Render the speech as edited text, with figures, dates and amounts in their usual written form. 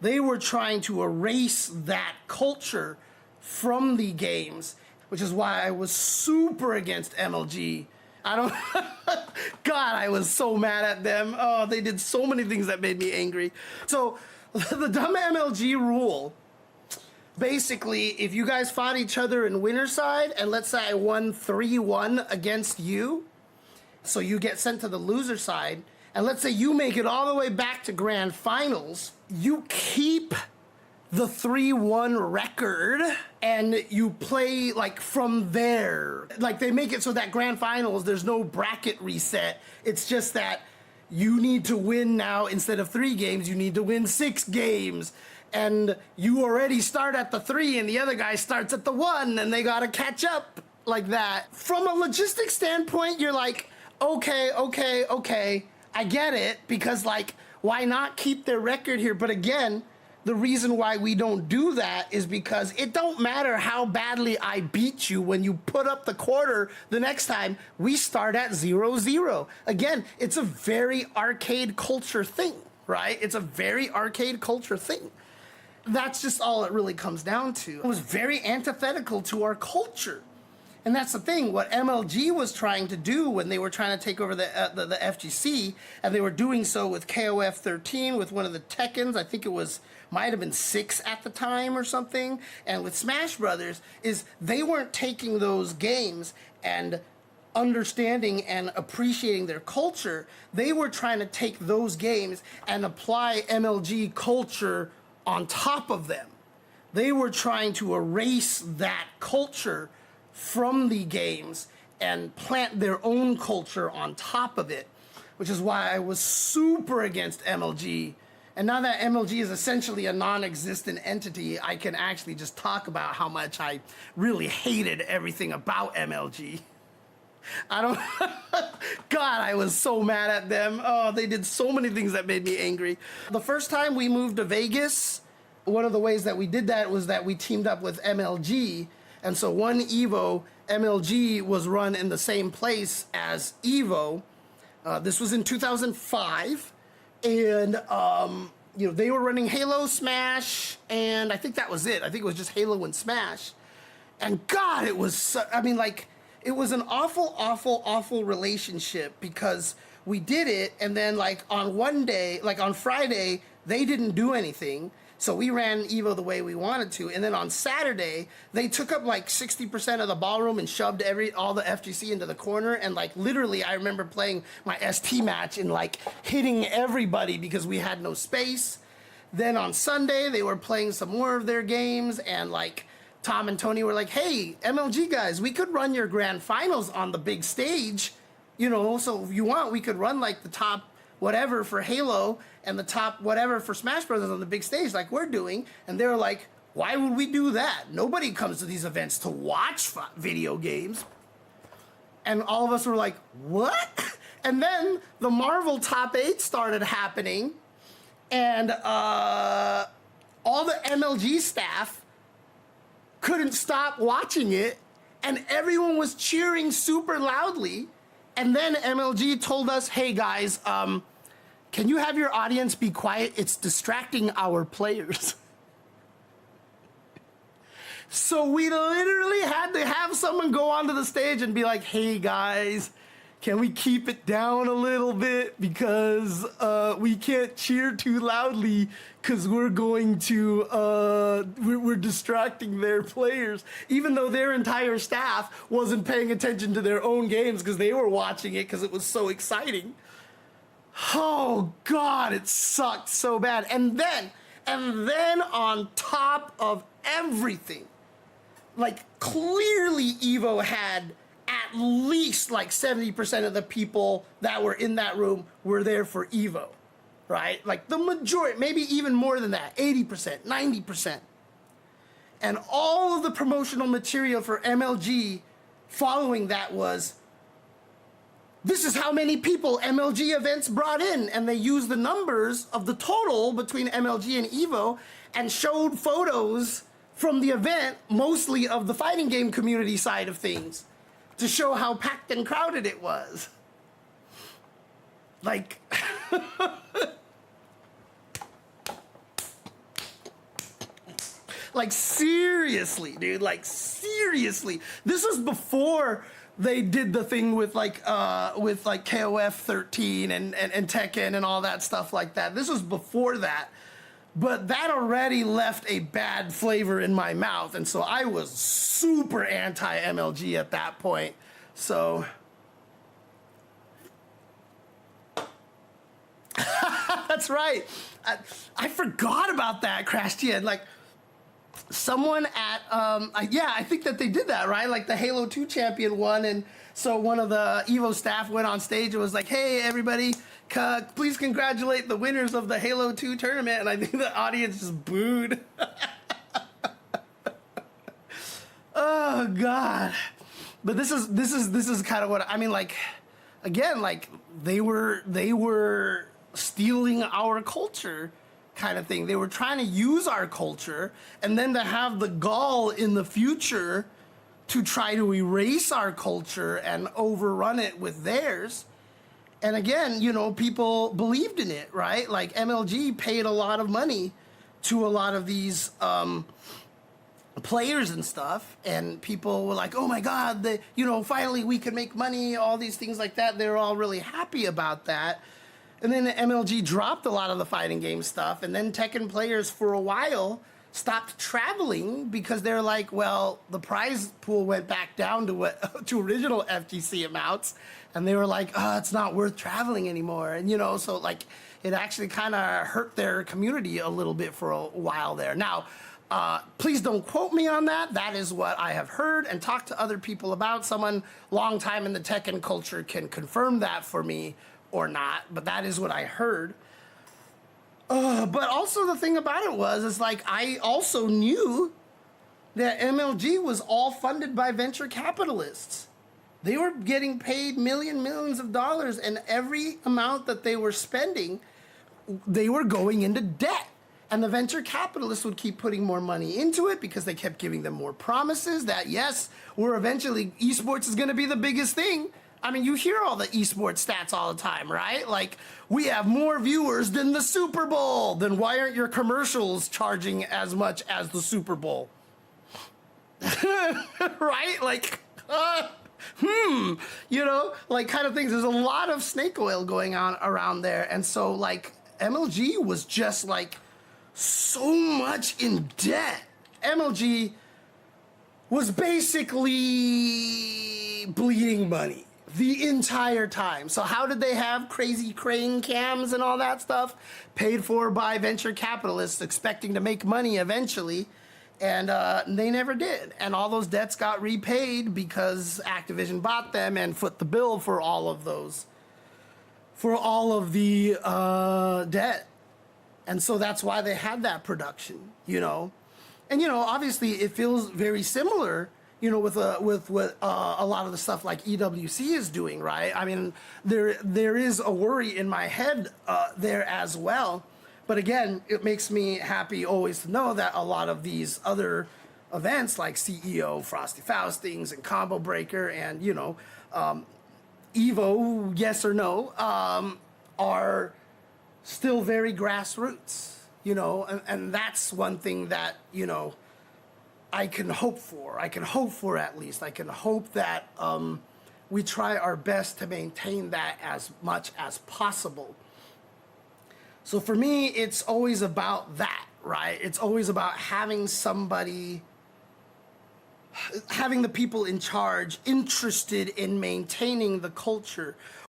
They were trying to erase that culture from the games, which is why I was super against MLG. God, I was so mad at them. Oh, they did so many things that made me angry. So the dumb MLG rule, basically, if you guys fought each other in winner side, and let's say I won 3-1 against you, so you get sent to the loser side, and let's say you make it all the way back to grand finals, you keep the 3-1 record and you play like from there. Like they make it so that grand finals, there's no bracket reset. It's just that you need to win now. Instead of 3 games, you need to win 6 games. And you already start at the 3 and the other guy starts at the 1 and they gotta catch up like that. From a logistics standpoint, you're like, okay, I get it, because like, why not keep their record here? But again, the reason why we don't do that is because it don't matter how badly I beat you. When you put up the quarter the next time, we start at 0-0. Again, it's a very arcade culture thing, right? It's a very arcade culture thing. That's just all it really comes down to. It was very antithetical to our culture. And that's the thing, what MLG was trying to do when they were trying to take over the FGC, and they were doing so with KOF 13, with one of the Tekkens, I think it was, might have been 6 at the time or something, and with Smash Brothers, is they weren't taking those games and understanding and appreciating their culture. They were trying to take those games and apply MLG culture on top of them. They were trying to erase that culture from the games and plant their own culture on top of it, which is why I was super against MLG. And now that MLG is essentially a non-existent entity, I can actually just talk about how much I really hated everything about MLG. God, I was so mad at them. Oh, they did so many things that made me angry. The first time we moved to Vegas, one of the ways that we did that was that we teamed up with MLG. And so one EVO, MLG was run in the same place as EVO. This was in 2005. And, you know, they were running Halo, Smash, and I think that was it. I think it was just Halo and Smash. And God, it was, I mean, like, it was an awful relationship, because we did it, and then like on one day, like on Friday, they didn't do anything. So we ran EVO the way we wanted to, and then on Saturday, they took up like 60% of the ballroom and shoved all the FGC into the corner, and like literally I remember playing my ST match and like hitting everybody because we had no space. Then on Sunday, they were playing some more of their games, and like Tom and Tony were like, hey, MLG guys, we could run your grand finals on the big stage, you know, so if you want, we could run like the top whatever for Halo and the top whatever for Smash Brothers on the big stage like we're doing. And they were like, why would we do that? Nobody comes to these events to watch video games. And all of us were like, what? And then the Marvel Top 8 started happening, and all the MLG staff couldn't stop watching it, and everyone was cheering super loudly. And then MLG told us, hey guys, can you have your audience be quiet? It's distracting our players. So we literally had to have someone go onto the stage and be like, hey guys, can we keep it down a little bit? Because we can't cheer too loudly, because we're going to, we're distracting their players, even though their entire staff wasn't paying attention to their own games because they were watching it because it was so exciting. Oh God, it sucked so bad. And then on top of everything, like clearly EVO had at least like 70% of the people that were in that room were there for EVO, right? Like the majority, maybe even more than that, 80%, 90%. And all of the promotional material for MLG following that was, this is how many people MLG events brought in. And they used the numbers of the total between MLG and EVO and showed photos from the event, mostly of the fighting game community side of things, to show how packed and crowded it was. Like, Like seriously, dude. Like seriously. This was before they did the thing with like KOF 13 and Tekken and all that stuff like that. This was before that. But that already left a bad flavor in my mouth, and so I was super anti-MLG at that point. So that's right. I forgot about that, Crash Tien. Like someone at yeah, I think that they did that, right? Like the Halo 2 champion won, and so one of the Evo staff went on stage and was like, "Hey, everybody, please congratulate the winners of the Halo 2 tournament." And I think the audience just booed. Oh God. But this is kind of what I mean. Like, again, like they were stealing our culture, kind of thing. They were trying to use our culture, and then to have the gall in the future to try to erase our culture and overrun it with theirs. And again, you know, people believed in it, right? Like MLG paid a lot of money to a lot of these players and stuff, and people were like, "Oh my God, you know, finally we can make money," all these things like that. They were all really happy about that. And then MLG dropped a lot of the fighting game stuff, and then Tekken players for a while stopped traveling because they're like, well, the prize pool went back down to to original FGC amounts, and they were like, oh, it's not worth traveling anymore. And you know, so like it actually kind of hurt their community a little bit for a while there. Now, please don't quote me on that. That is what I have heard and talked to other people about. Someone long time in the Tekken culture can confirm that for me or not, but that is what I heard. But also the thing about it is like I also knew that MLG was all funded by venture capitalists. They were getting paid millions of dollars, and every amount that they were spending, they were going into debt. And the venture capitalists would keep putting more money into it because they kept giving them more promises that, yes, esports is going to be the biggest thing. I mean, you hear all the esports stats all the time, right? Like, we have more viewers than the Super Bowl. Then why aren't your commercials charging as much as the Super Bowl? Right? Like, you know, like kind of things. There's a lot of snake oil going on around there. And so, like, MLG was just, like, so much in debt. MLG was basically bleeding money the entire time. So how did they have crazy crane cams and all that stuff? Paid for by venture capitalists expecting to make money eventually. And they never did. And all those debts got repaid because Activision bought them and foot the bill for all of those, for all of the debt. And so that's why they had that production, you know. And, you know, obviously it feels very similar, you know, with what a lot of the stuff like EWC is doing, right? I mean, there is a worry in my head there as well. But again, it makes me happy always to know that a lot of these other events like CEO, Frosty Faustings, and Combo Breaker, and, you know, Evo, yes or no, are still very grassroots, you know, and that's one thing that, you know, I can hope for. I can hope for at least. I can hope that we try our best to maintain that as much as possible. So for me, it's always about that, right? It's always about having somebody, having the people in charge interested in maintaining the culture,